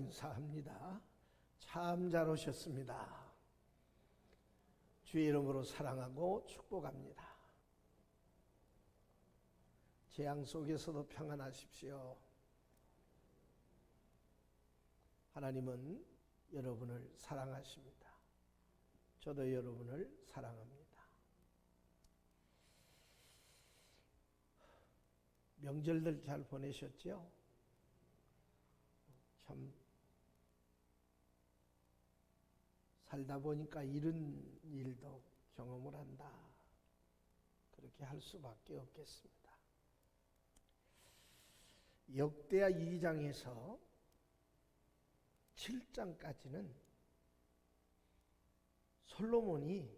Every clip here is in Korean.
감사합니다. 참 잘 오셨습니다. 주의 이름으로 사랑하고 축복합니다. 재앙 속에서도 평안하십시오. 하나님은 여러분을 사랑하십니다. 저도 여러분을 사랑합니다. 명절들 잘 보내셨죠? 참 살다 보니까 이런 일도 경험을 한다. 그렇게 할 수밖에 없겠습니다. 역대하 2장에서 7장까지는 솔로몬이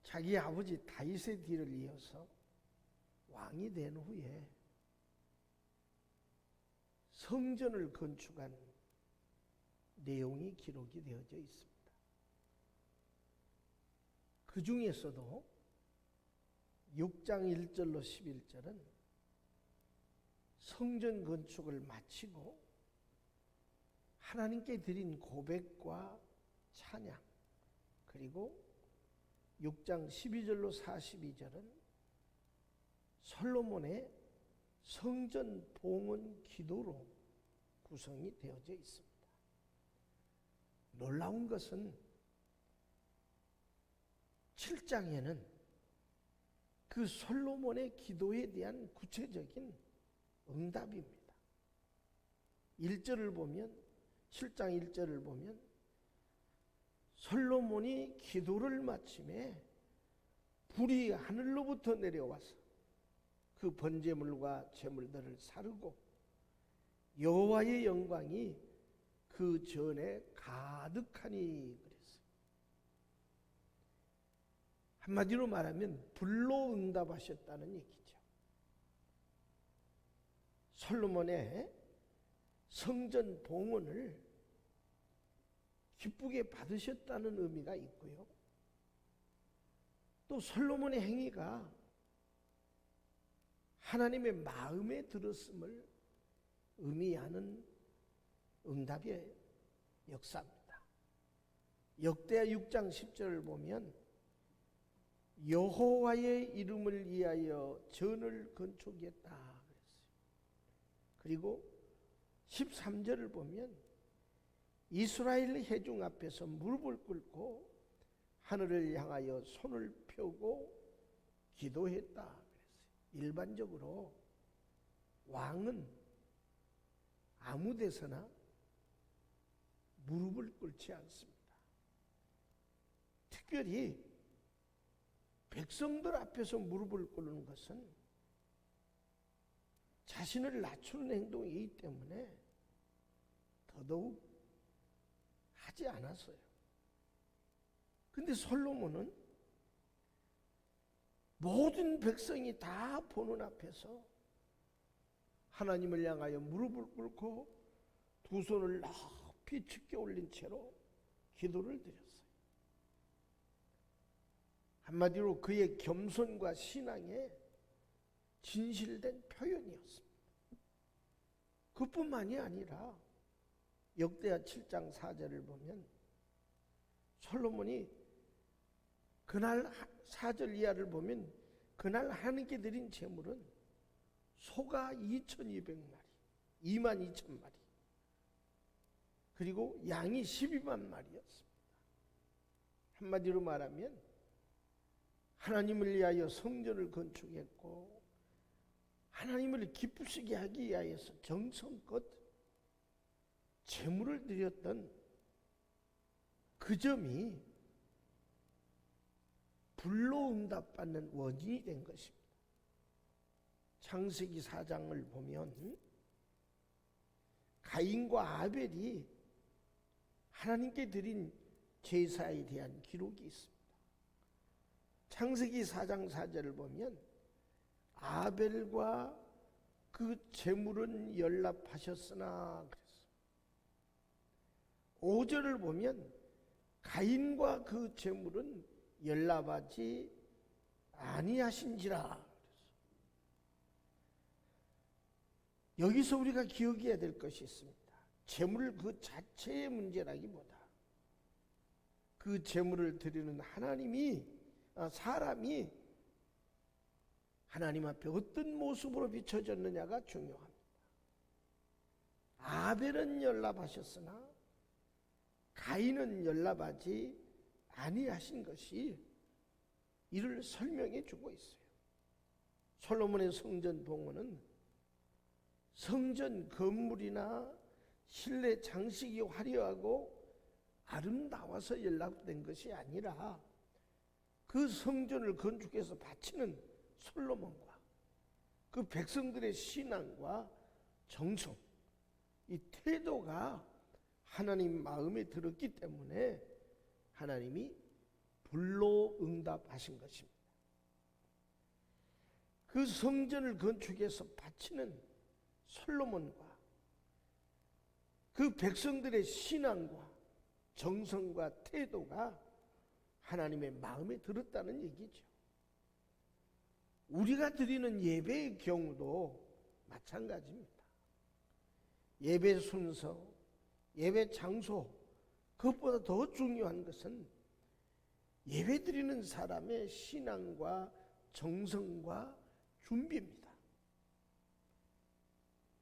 자기 아버지 다윗의 뒤를 이어서 왕이 된 후에 성전을 건축한 내용이 기록이 되어져 있습니다. 그 중에서도 6장 1절로 11절은 성전 건축을 마치고 하나님께 드린 고백과 찬양, 그리고 6장 12절로 42절은 솔로몬의 성전 봉헌 기도로 구성이 되어져 있습니다. 놀라운 것은 7장에는 그 솔로몬의 기도에 대한 구체적인 응답입니다. 1절을 보면 7장 1절을 보면 솔로몬이 기도를 마침에 불이 하늘로부터 내려와서 그 번제물과 제물들을 사르고 여호와의 영광이 그 전에 가득하니 그랬어요. 한마디로 말하면 불로 응답하셨다는 얘기죠. 솔로몬의 성전 봉헌을 기쁘게 받으셨다는 의미가 있고요. 또 솔로몬의 행위가 하나님의 마음에 들었음을 의미하는 응답의 역사입니다. 역대하 6장 10절을 보면 여호와의 이름을 위하여 전을 건축했다 그랬어요. 그리고 13절을 보면 이스라엘 회중 앞에서 무릎을 꿇고 하늘을 향하여 손을 펴고 기도했다 그랬어요. 일반적으로 왕은 아무 데서나 무릎을 꿇지 않습니다. 특별히 백성들 앞에서 무릎을 꿇는 것은 자신을 낮추는 행동이기 때문에 더더욱 하지 않았어요. 근데 솔로몬은 모든 백성이 다 보는 앞에서 하나님을 향하여 무릎을 꿇고 두 손을 높이 측게 올린 채로 기도를 드렸어요. 한마디로 그의 겸손과 신앙의 진실된 표현이었습니다. 그뿐만이 아니라 역대하 7장 4절을 보면 솔로몬이 그날 4절 이하를 보면 그날 하나님께 드린 제물은 소가 2,200마리, 22,000마리, 그리고 양이 12만 마리였습니다. 한마디로 말하면 하나님을 위하여 성전을 건축했고 하나님을 기쁘시게 하기 위하여서 정성껏 제물을 드렸던 그 점이 불로 응답받는 원인이 된 것입니다. 창세기 4장을 보면 가인과 아벨이 하나님께 드린 제사에 대한 기록이 있습니다. 창세기 4장 4절을 보면 아벨과 그 제물은 연락하셨으나 그랬어요. 5절을 보면 가인과 그 제물은 연락하지 아니하신지라. 여기서 우리가 기억해야 될 것이 있습니다. 재물 그 자체의 문제라기보다 그 재물을 드리는 사람이 하나님 앞에 어떤 모습으로 비춰졌느냐가 중요합니다. 아벨은 연락하셨으나 가인은 연락하지 아니하신 것이 이를 설명해 주고 있어요. 솔로몬의 성전 봉헌은 성전 건물이나 실내 장식이 화려하고 아름다워서 연락된 것이 아니라 그 성전을 건축해서 바치는 솔로몬과 그 백성들의 신앙과 정성, 이 태도가 하나님 마음에 들었기 때문에 하나님이 불로 응답하신 것입니다. 그 성전을 건축해서 바치는 솔로몬과 그 백성들의 신앙과 정성과 태도가 하나님의 마음에 들었다는 얘기죠. 우리가 드리는 예배의 경우도 마찬가지입니다. 예배 순서, 예배 장소, 그것보다 더 중요한 것은 예배 드리는 사람의 신앙과 정성과 준비입니다.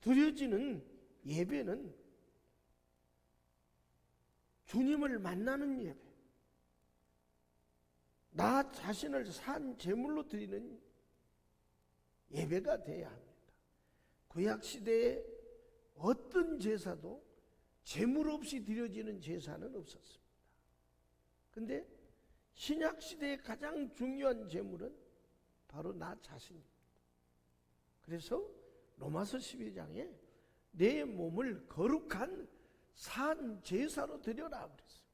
드려지는 예배는 주님을 만나는 예배, 나 자신을 산 제물로 드리는 예배가 되어야 합니다. 구약시대에 어떤 제사도 제물 없이 드려지는 제사는 없었습니다. 그런데 신약시대의 가장 중요한 제물은 바로 나 자신입니다. 그래서 로마서 12장에 내 몸을 거룩한 산 제사로 드려라 그랬어요.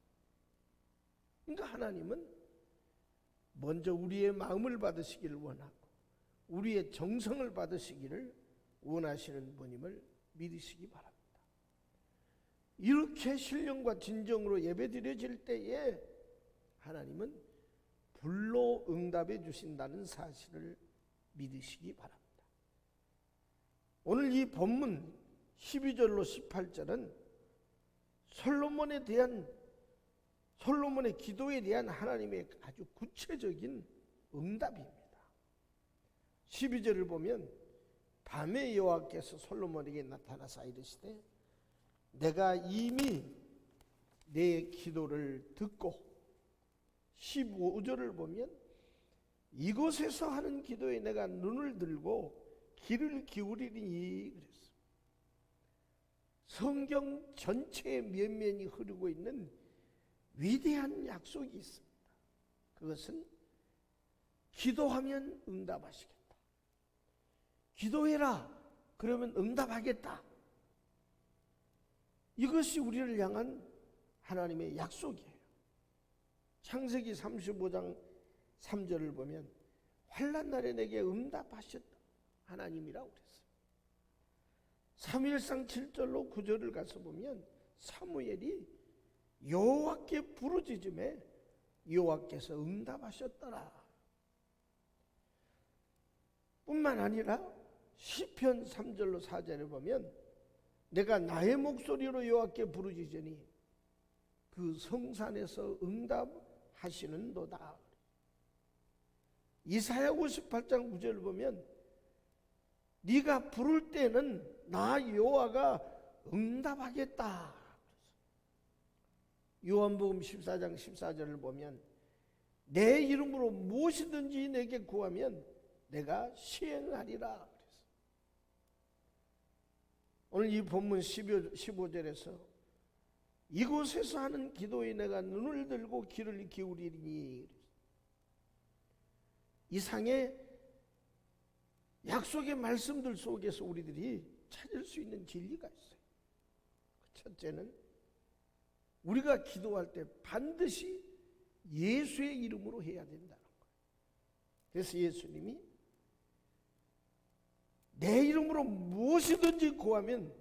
그러니까 하나님은 먼저 우리의 마음을 받으시기를 원하고 우리의 정성을 받으시기를 원하시는 분임을 믿으시기 바랍니다. 이렇게 신령과 진정으로 예배드려질 때에 하나님은 불로 응답해 주신다는 사실을 믿으시기 바랍니다. 오늘 이 본문 12절로 18절은 솔로몬의 기도에 대한 하나님의 아주 구체적인 응답입니다. 12절을 보면 밤에 여호와께서 솔로몬에게 나타나사 이르시되 내가 이미 내 기도를 듣고 15절을 보면 이곳에서 하는 기도에 내가 눈을 들고 귀를 기울이리니 그랬어요. 성경 전체의 면면이 흐르고 있는 위대한 약속이 있습니다. 그것은 기도하면 응답하시겠다. 기도해라. 그러면 응답하겠다. 이것이 우리를 향한 하나님의 약속이에요. 창세기 35장 3절을 보면 환난 날에 내게 응답하셨다. 하나님이라고 그랬어요. 사무엘상 7절로 9절을 가서 보면 사무엘이 여호와께 부르짖음에 여호와께서 응답하셨더라. 뿐만 아니라 시편 3절로 4절에 보면 내가 나의 목소리로 여호와께 부르짖으니 그 성산에서 응답하시는도다. 이사야 58장 9절을 보면 네가 부를 때는 나 여호와가 응답하겠다. 요한복음 14장 14절을 보면 내 이름으로 무엇이든지 내게 구하면 내가 시행하리라. 오늘 이 본문 15절에서 이곳에서 하는 기도에 내가 눈을 들고 귀를 기울이리니 이상의 약속의 말씀들 속에서 우리들이 찾을 수 있는 진리가 있어요. 첫째는 우리가 기도할 때 반드시 예수의 이름으로 해야 된다는 거예요. 그래서 예수님이 내 이름으로 무엇이든지 구하면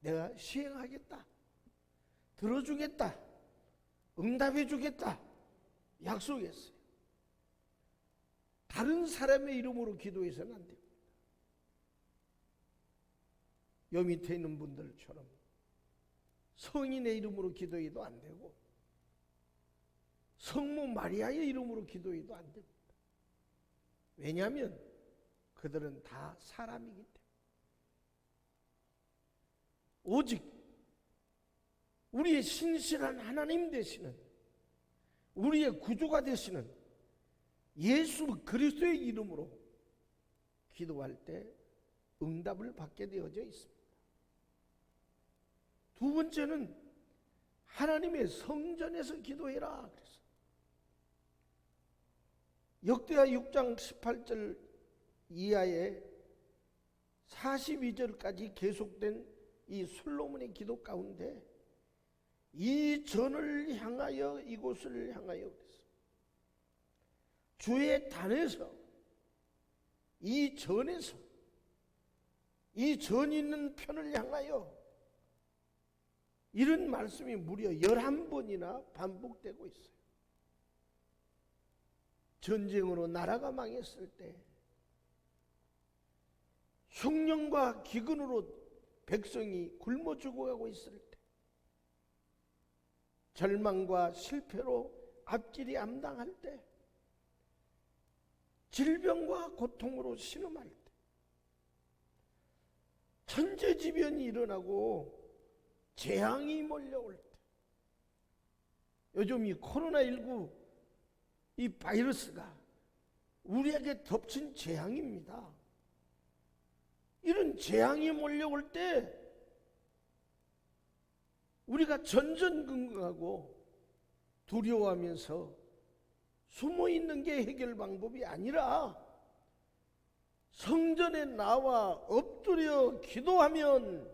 내가 시행하겠다. 들어주겠다. 응답해주겠다. 약속했어요. 다른 사람의 이름으로 기도해서는 안 됩니다. 요 밑에 있는 분들처럼 성인의 이름으로 기도해도 안 되고 성모 마리아의 이름으로 기도해도 안 됩니다. 왜냐하면 그들은 다 사람이기 때문에. 오직 우리의 신실한 하나님 되시는, 우리의 구주가 되시는 예수 그리스도의 이름으로 기도할 때 응답을 받게 되어져 있습니다. 두 번째는 하나님의 성전에서 기도해라 그랬어요. 역대하 6장 18절 이하에 42절까지 계속된 이 솔로몬의 기도 가운데 이 전을 향하여, 이곳을 향하여 그랬어요. 주의 단에서, 이 전에서, 이 전 있는 편을 향하여, 이런 말씀이 무려 11번이나 반복되고 있어요. 전쟁으로 나라가 망했을 때, 흉년과 기근으로 백성이 굶어 죽어가고 있을 때, 절망과 실패로 앞길이 암당할 때, 질병과 고통으로 신음할 때, 천재지변이 일어나고 재앙이 몰려올 때, 요즘 이 코로나19 이 바이러스가 우리에게 덮친 재앙입니다. 이런 재앙이 몰려올 때 우리가 전전긍긍하고 두려워하면서 숨어있는 게 해결 방법이 아니라 성전에 나와 엎드려 기도하면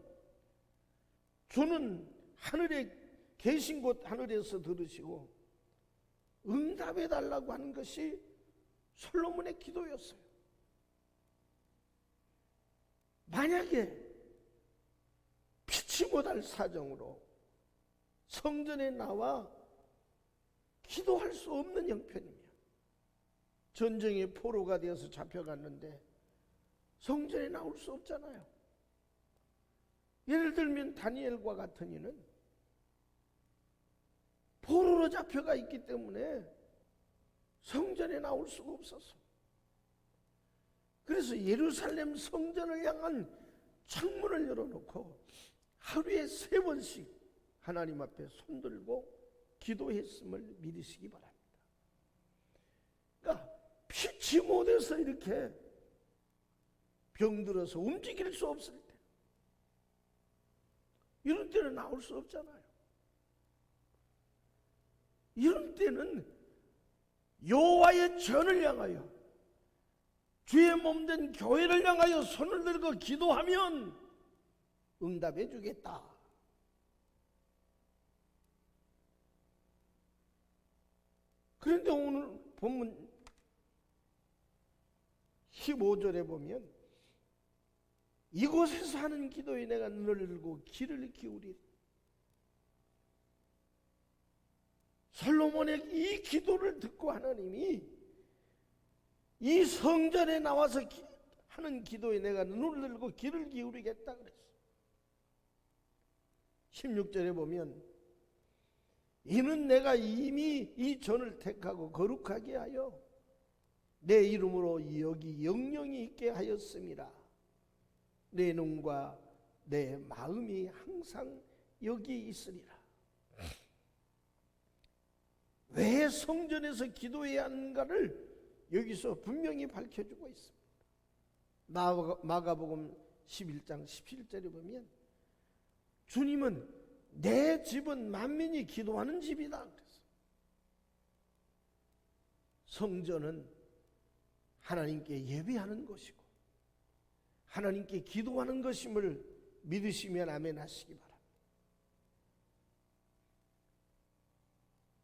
주는 하늘에 계신 곳 하늘에서 들으시고 응답해 달라고 하는 것이 솔로몬의 기도였어요. 만약에 피치 못할 사정으로 성전에 나와 기도할 수 없는 형편이면, 전쟁의 포로가 되어서 잡혀갔는데 성전에 나올 수 없잖아요. 예를 들면 다니엘과 같은 이는 포로로 잡혀가 있기 때문에 성전에 나올 수가 없었어. 그래서 예루살렘 성전을 향한 창문을 열어놓고 하루에 3번씩 하나님 앞에 손들고 기도했음을 믿으시기 바랍니다. 그러니까 피치 못해서 이렇게 병들어서 움직일 수 없을 때, 이런 때는 나올 수 없잖아요. 이런 때는 여호와의 전을 향하여, 주의 몸된 교회를 향하여 손을 들고 기도하면 응답해 주겠다. 그런데 오늘 본문 15절에 보면 이곳에서 하는 기도에 내가 눈을 들고 귀를 기울이리. 솔로몬의 이 기도를 듣고 하나님이 이 성전에 나와서 하는 기도에 내가 눈을 들고 귀를 기울이겠다 그랬어. 16절에 보면 이는 내가 이미 이 전을 택하고 거룩하게 하여 내 이름으로 여기 영영이 있게 하였음이라. 내 눈과 내 마음이 항상 여기 있으리라. 왜 성전에서 기도해야 하는가를 여기서 분명히 밝혀주고 있습니다. 마가복음 11장 17절에 보면 주님은 내 집은 만민이 기도하는 집이다 그랬어요. 성전은 하나님께 예배하는 것이고 하나님께 기도하는 것임을 믿으시면 아멘 하시기 바랍니다.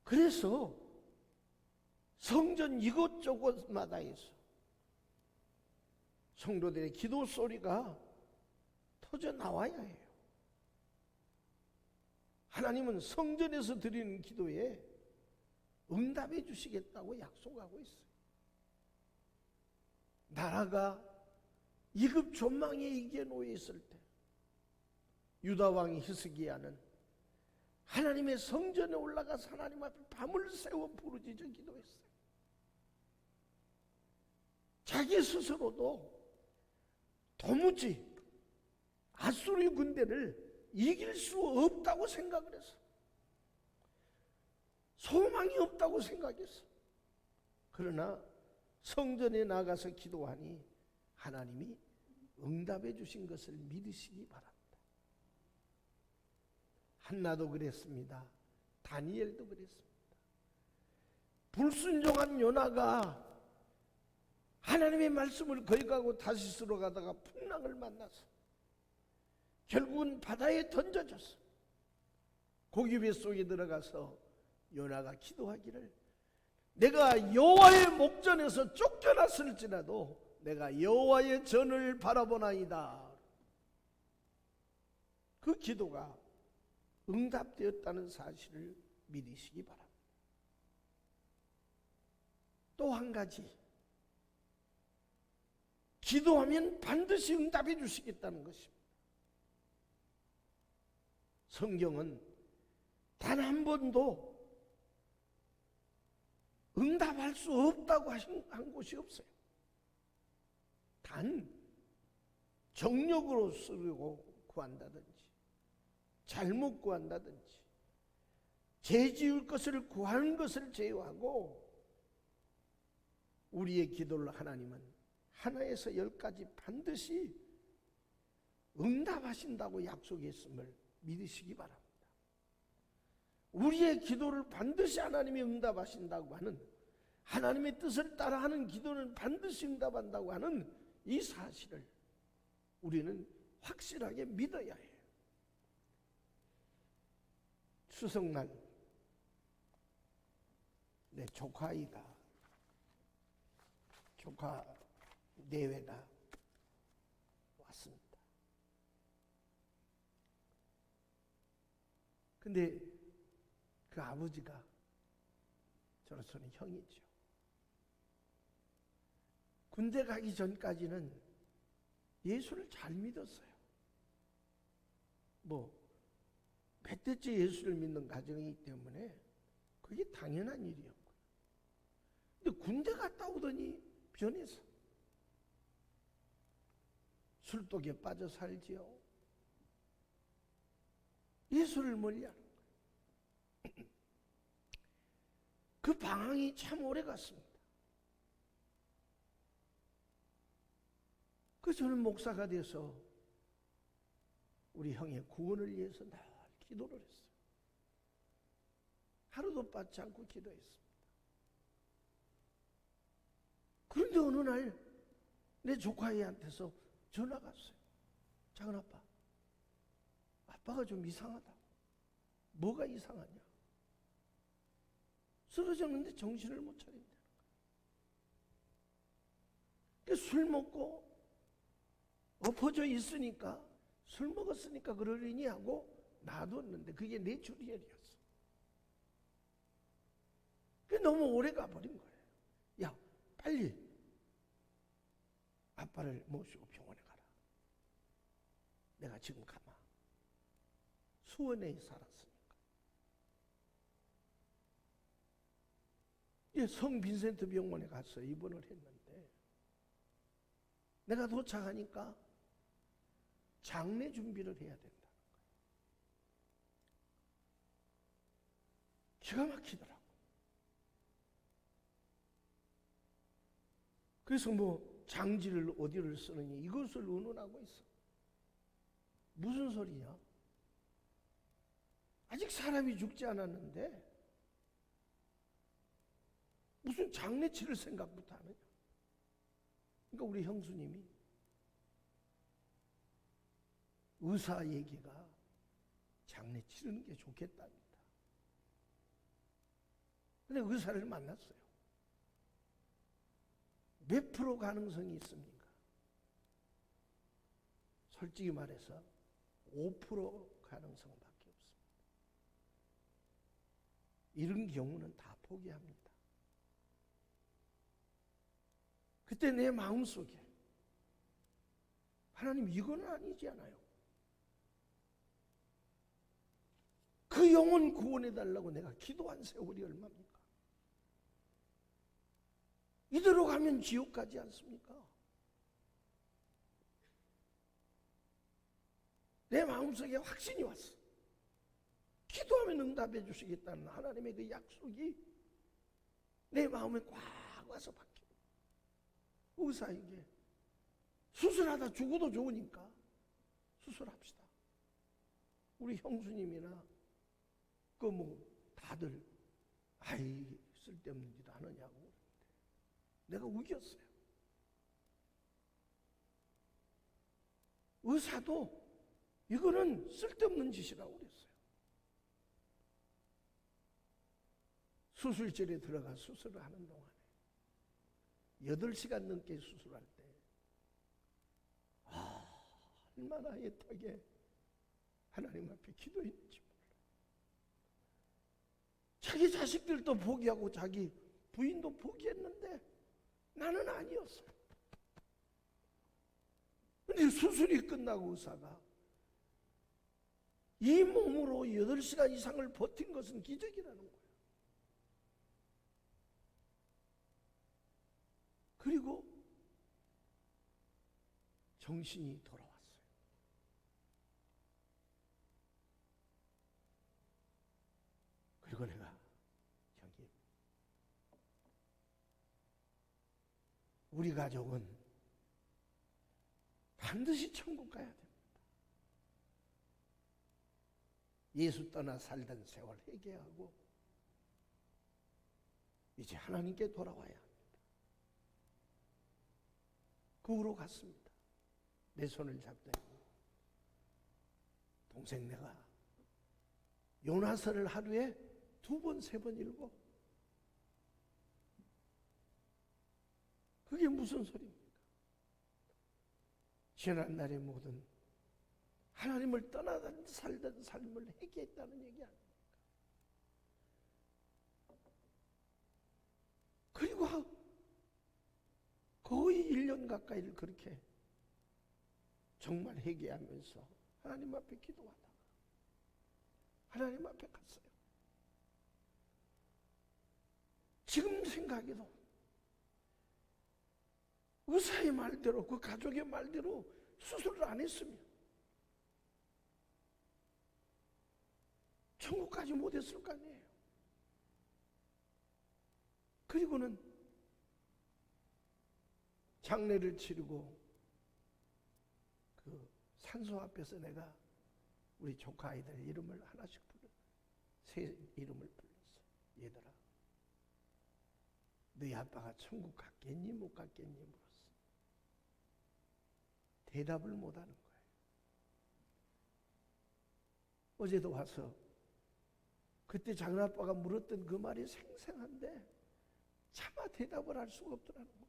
그래서 성전 이곳저곳마다에서 성도들의 기도 소리가 터져 나와야 해요. 하나님은 성전에서 드리는 기도에 응답해 주시겠다고 약속하고 있어요. 나라가 이급 존망에 이기에 놓여 있을 때, 유다 왕 히스기야는 하나님의 성전에 올라가서 하나님 앞에 밤을 새워 부르짖어 기도했어요. 자기 스스로도 도무지 아수르 군대를 이길 수 없다고 생각을 했어. 소망이 없다고 생각했어. 그러나 성전에 나가서 기도하니 하나님이 응답해 주신 것을 믿으시기 바랍니다. 한나도 그랬습니다. 다니엘도 그랬습니다. 불순종한 요나가 하나님의 말씀을 거역하고 다시스로 가다가 풍랑을 만나서 결국은 바다에 던져졌어. 고기배 속에 들어가서 요나가 기도하기를, 내가 여호와의 목전에서 쫓겨났을지라도 내가 여호와의 전을 바라보나이다. 그 기도가 응답되었다는 사실을 믿으시기 바랍니다. 또 한 가지, 기도하면 반드시 응답해 주시겠다는 것입니다. 성경은 단 한 번도 응답할 수 없다고 한 곳이 없어요. 단 정욕으로 쓰려고 구한다든지, 잘못 구한다든지, 죄 지을 것을 구하는 것을 제외하고 우리의 기도를 하나님은 하나에서 10까지 반드시 응답하신다고 약속했음을 믿으시기 바랍니다. 우리의 기도를 반드시 하나님이 응답하신다고 하는, 하나님의 뜻을 따라하는 기도는 반드시 응답한다고 하는 이 사실을 우리는 확실하게 믿어야 해요. 추석날 내 조카 내외가 왔습니다. 근데 그 아버지가 저로서는 형이죠. 군대 가기 전까지는 예수를 잘 믿었어요. 몇 대째 예수를 믿는 가정이기 때문에 그게 당연한 일이었고, 근데 군대 갔다 오더니 변해서 술독에 빠져 살지요. 예수를 멀리하는 거예요. 그 방황이 참 오래 갔습니다. 저는 목사가 돼서 우리 형의 구원을 위해서 늘 기도를 했어요. 하루도 빠지 않고 기도했습니다. 그런데 어느 날 내 조카애한테서 전화가 왔어요. 작은 아빠가 좀 이상하다. 뭐가 이상하냐? 쓰러졌는데 정신을 못 차린다는 거예요. 술 먹고 엎어져 있으니까, 술 먹었으니까 그러려니 하고 놔뒀는데 그게 뇌출혈이었어. 너무 오래 가버린 거예요. 야, 빨리 아빠를 모시고 병원에 가라. 내가 지금 가마. 수원에 살았으니까. 성 빈센트 병원에 가서 입원을 했는데, 내가 도착하니까 장례 준비를 해야 된다는 거예요. 기가 막히더라고. 그래서 장지를 어디를 쓰느니 이것을 의논하고 있어. 무슨 소리냐? 아직 사람이 죽지 않았는데 무슨 장례 치를 생각부터 하느냐? 그러니까 우리 형수님이 의사 얘기가 장례 치르는 게 좋겠답니다. 근데 의사를 만났어요. 몇 프로 가능성이 있습니까? 솔직히 말해서 5% 가능성밖에 없습니다. 이런 경우는 다 포기합니다. 그때 내 마음속에 하나님, 이건 아니지 않아요? 영혼 구원해달라고 내가 기도한 세월이 얼마입니까? 이대로 가면 지옥 가지 않습니까? 내 마음속에 확신이 왔어. 기도하면 응답해 주시겠다는 하나님의 그 약속이 내 마음에 꽉 와서 박혀. 의사에게 수술하다 죽어도 좋으니까 수술합시다. 우리 형수님이나 그 뭐 다들 아이 쓸데없는 짓 하느냐고 내가 우겼어요. 의사도 이거는 쓸데없는 짓이라고 그랬어요. 수술실에 들어가 수술을 하는 동안에 8시간 넘게 수술할 때 얼마나 애타게 하나님 앞에 기도했는지 몰라요. 자기 자식들도 포기하고 자기 부인도 포기했는데 나는 아니었어요. 근데 수술이 끝나고 의사가 이 몸으로 8시간 이상을 버틴 것은 기적이라는 거예요. 그리고 정신이 돌아왔어요. 그리고 내가 형님, 우리 가족은 반드시 천국 가야 됩니다. 예수 떠나 살던 세월 회개하고 이제 하나님께 돌아와야 합니다. 그 후로 갔습니다. 내 손을 잡더니 동생 내가 요나서를 하루에 2번, 3번 읽어. 그게 무슨 소리입니까? 지난날의 모든 하나님을 떠나던 살던 삶을 회개했다는 얘기 아닙니까? 그리고 거의 1년 가까이를 그렇게 정말 회개하면서 하나님 앞에 기도하다가 하나님 앞에 갔어요. 지금 생각해도 의사의 말대로 그 가족의 말대로 수술을 안 했으면 천국까지 못했을 거 아니에요. 그리고는 장례를 치르고 그 산소 앞에서 내가 우리 조카 아이들 이름을 하나씩 세 이름을 불렀어. 얘들아, 너희 아빠가 천국 갔겠니 못 갔겠니 물었어. 대답을 못하는 거예요. 어제도 와서 그때 장아빠가 물었던 그 말이 생생한데 차마 대답을 할 수가 없더라는 거예요.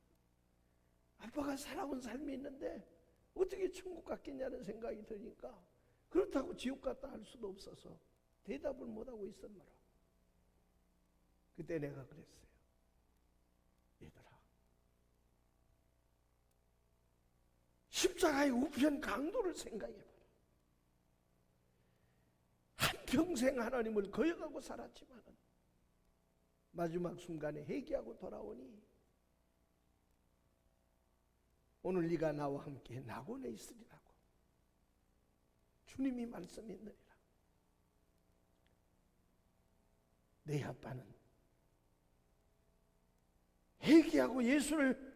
아빠가 살아온 삶이 있는데 어떻게 천국 갔겠냐는 생각이 드니까 그렇다고 지옥 갔다 할 수도 없어서 대답을 못하고 있었노라. 그때 내가 그랬어요. 얘들아, 십자가의 우편 강도를 생각해봐라. 한평생 하나님을 거역하고 살았지만 마지막 순간에 회개하고 돌아오니 오늘 네가 나와 함께 낙원에 있으리라고 주님이 말씀했느니라. 내 아빠는 회개하고 예수를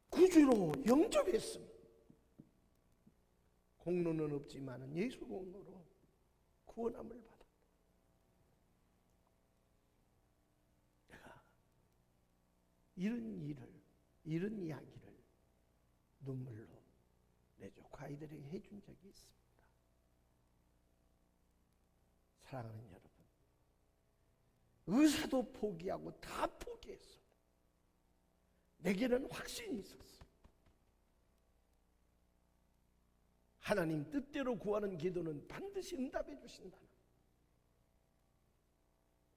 구주로 영접했습니다. 공로는 없지만 예수 공로로 구원함을 받았다. 내가 이런 이야기를 눈물로 내 조카 아이들에게 해준 적이 있습니다. 사랑하는 여러분, 의사도 포기하고 다 포기했어. 내게는 확신이 있었어. 하나님 뜻대로 구하는 기도는 반드시 응답해 주신다는.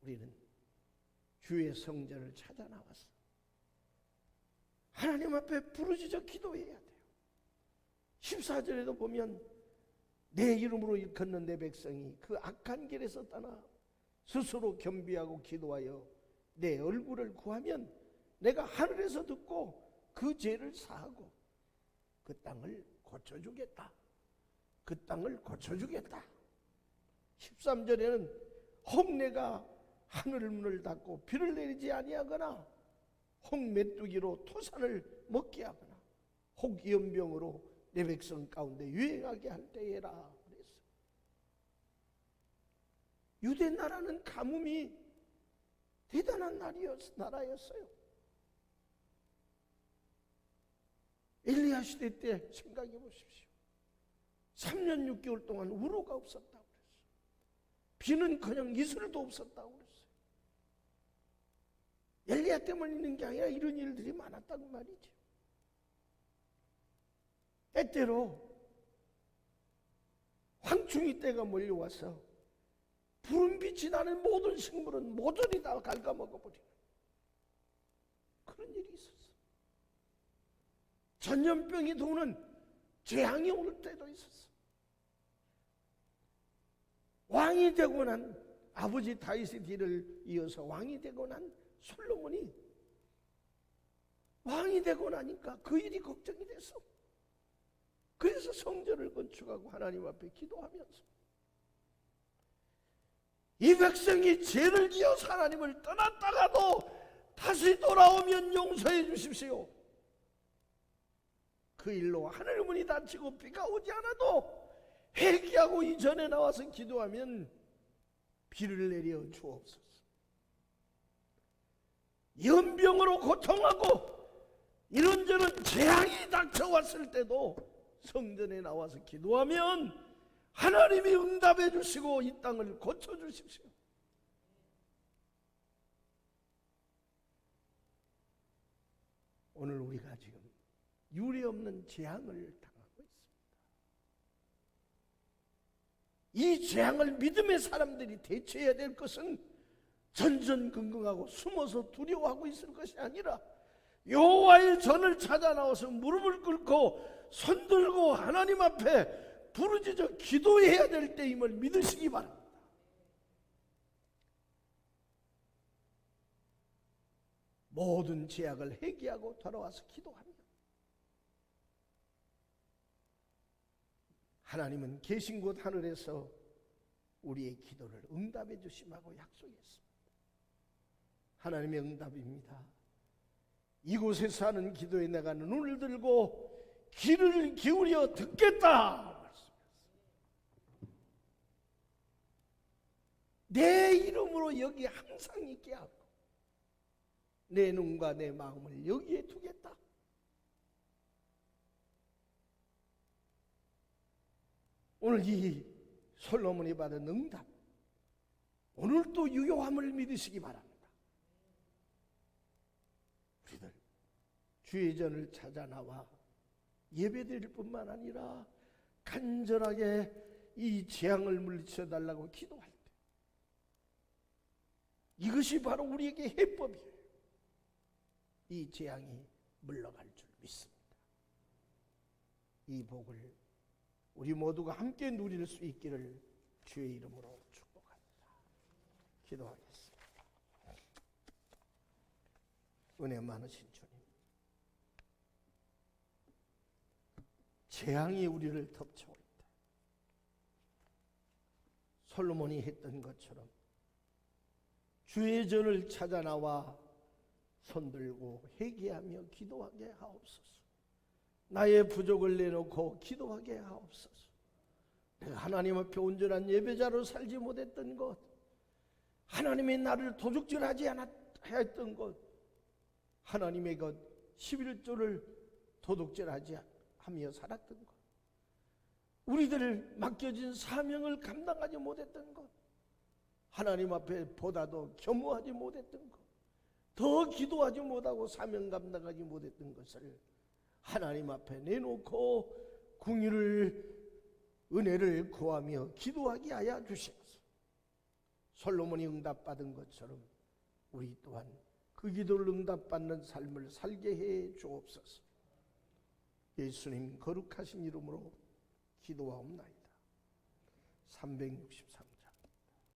우리는 주의 성전을 찾아 나왔어. 하나님 앞에 부르짖어 기도해야 돼요. 14절에도 보면 내 이름으로 일컫는 내 백성이 그 악한 길에서 떠나 스스로 겸비하고 기도하여 내 얼굴을 구하면 내가 하늘에서 듣고 그 죄를 사하고 그 땅을 고쳐주겠다. 그 땅을 고쳐주겠다. 13절에는 혹 내가 하늘 문을 닫고 비를 내리지 아니하거나 혹 메뚜기로 토산을 먹게 하거나 혹 연병으로 내 백성 가운데 유행하게 할 때에라 그랬어요. 유대 나라는 가뭄이 대단한 나라였어요. 엘리야 시대 때 생각해 보십시오. 3년 6개월 동안 우로가 없었다고 그랬어요. 비는커녕 이슬도 없었다고 그랬어요. 엘리야 때문에 있는 게 아니라 이런 일들이 많았다고 말이죠. 때때로 황충이 때가 몰려와서 푸른 빛이 나는 모든 식물은 모조리 다 갉아먹어버리는 그런 일이 있었어. 전염병이 도는 재앙이 올 때도 있었어. 왕이 되고 난 아버지 다윗의 뒤를 이어서 왕이 되고 난 솔로몬이 왕이 되고 나니까 그 일이 걱정이 됐어. 그래서 성전을 건축하고 하나님 앞에 기도하면서 이 백성이 죄를 지어서 하나님을 떠났다가도 다시 돌아오면 용서해 주십시오. 그 일로 하늘 문이 닫히고 비가 오지 않아도 회개하고 이전에 나와서 기도하면 비를 내려 주옵소서. 연병으로 고통하고 이런저런 재앙이 닥쳐왔을 때도 성전에 나와서 기도하면 하나님이 응답해 주시고 이 땅을 고쳐 주십시오. 오늘 우리가 지금 유례없는 재앙을 당하고 있습니다. 이 재앙을 믿음의 사람들이 대처해야 될 것은 전전긍긍하고 숨어서 두려워하고 있을 것이 아니라 여호와의 전을 찾아 나와서 무릎을 꿇고 손들고 하나님 앞에 부르짖어 기도해야 될 때임을 믿으시기 바랍니다. 모든 죄악을 회개하고 돌아와서 기도하면 하나님은 계신 곳 하늘에서 우리의 기도를 응답해 주심하고 약속했습니다. 하나님의 응답입니다. 이곳에서 하는 기도에 내가 눈을 들고 귀를 기울여 듣겠다 말씀했습니다. 내 이름으로 여기 항상 있게 하고 내 눈과 내 마음을 여기에 두겠다. 오늘 이 솔로몬이 받은 응답, 오늘 또 유효함을 믿으시기 바랍니다. 우리들 주의 전을 찾아 나와 예배드릴 뿐만 아니라 간절하게 이 재앙을 물리쳐 달라고 기도할 때 이것이 바로 우리에게 해법이에요. 이 재앙이 물러갈 줄 믿습니다. 이 복을 우리 모두가 함께 누릴 수 있기를 주의 이름으로 축복합니다. 기도하겠습니다. 은혜 많으신 주님, 재앙이 우리를 덮쳐올 때 솔로몬이 했던 것처럼 주의 전을 찾아 나와 손들고 회개하며 기도하게 하옵소서. 나의 부족을 내놓고 기도하게 하옵소서. 내가 하나님 앞에 온전한 예배자로 살지 못했던 것, 하나님의 나를 도둑질하지 않았던 것, 하나님의 것 11조를 도둑질하지 하며 살았던 것, 우리들 맡겨진 사명을 감당하지 못했던 것, 하나님 앞에 보다도 겸허하지 못했던 것, 더 기도하지 못하고 사명 감당하지 못했던 것을 하나님 앞에 내놓고 궁유를 은혜를 구하며 기도하게 하여 주시옵소서. 솔로몬이 응답받은 것처럼 우리 또한 그 기도를 응답받는 삶을 살게 해 주옵소서. 예수님 거룩하신 이름으로 기도하옵나이다. 363일.